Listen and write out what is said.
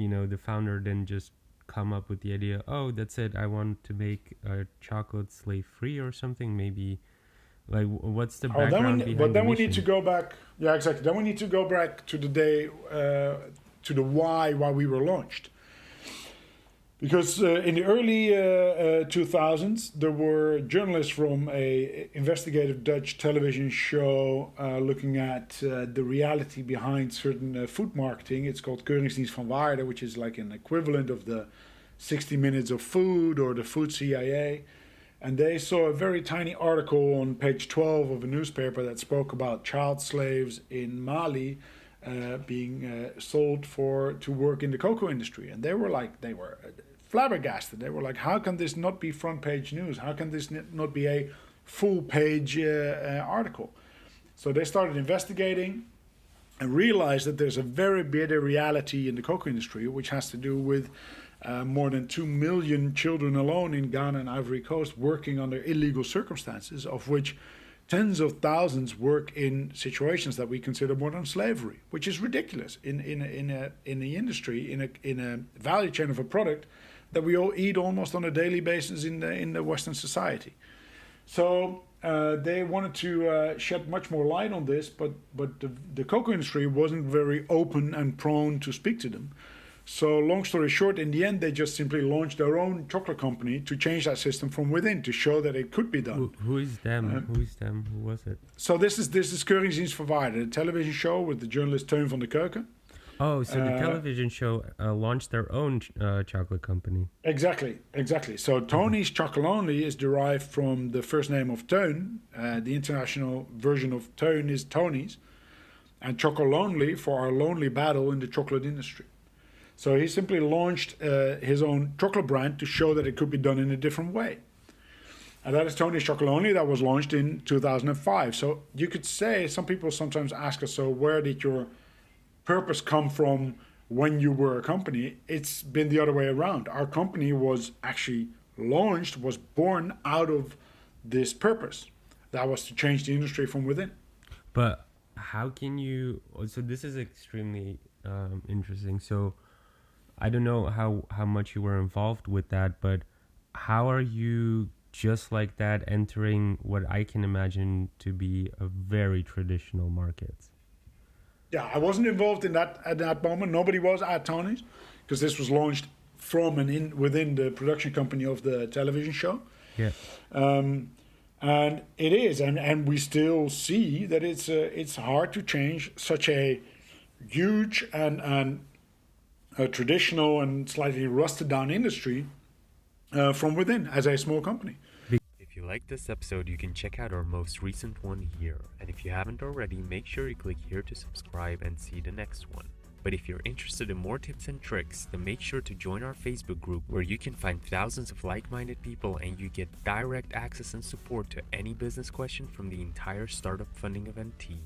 the founder didn't just come up with the idea, oh, that's it, I want to make chocolate slave free or something? Maybe, like, what's the background behind the we need to mission? go back. Yeah, exactly. Then we need to go back to the day, to the why we were launched. Because in the early 2000s, there were journalists from a investigative Dutch television show looking at the reality behind certain food marketing. It's called Keuringsdienst van Waarde, which is like an equivalent of the 60 Minutes of Food or the Food CIA. And they saw a very tiny article on page 12 of a newspaper that spoke about child slaves in Mali being sold to work in the cocoa industry. And they were flabbergasted. They were like, how can this not be front page news? How can this not be a full page article? So they started investigating and realized that there's a very bitter reality in the cocoa industry, which has to do with more than 2 million children alone in Ghana and Ivory Coast working under illegal circumstances, of which tens of thousands work in situations that we consider modern slavery, which is ridiculous in the industry, in a value chain of a product that we all eat almost on a daily basis in the Western society. So they wanted to shed much more light on this, but the cocoa industry wasn't very open and prone to speak to them. So long story short, in the end, they just simply launched their own chocolate company to change that system from within, to show that it could be done. Who is them? Who is them? Who was it? So this is Keuringsdienst van Waarde, a television show with the journalist Teun van der Keuken. Oh, so the television show launched their own chocolate company. Exactly. So Tony's Chocolonely is derived from the first name of Teun. The international version of Teun is Tony's. And Chocolonely for our lonely battle in the chocolate industry. So he simply launched his own chocolate brand to show that it could be done in a different way. And that is Tony's Chocolonely, that was launched in 2005. So you could say, some people sometimes ask us, so where did your purpose come from when you were a company? It's been the other way around. Our company was actually launched, was born out of this purpose. That was to change the industry from within. But how can you... So this is extremely interesting. So I don't know how much you were involved with that, but how are you just like that entering what I can imagine to be a very traditional market? Yeah, I wasn't involved in that at that moment. Nobody was at Tony's, because this was launched from and within the production company of the television show. Yeah. And it is, and we still see that it's hard to change such a huge and a traditional and slightly rusted down industry from within as a small company. If you like this episode, you can check out our most recent one here. And if you haven't already, make sure you click here to subscribe and see the next one. But if you're interested in more tips and tricks, then make sure to join our Facebook group, where you can find thousands of like-minded people and you get direct access and support to any business question from the entire startup funding event team.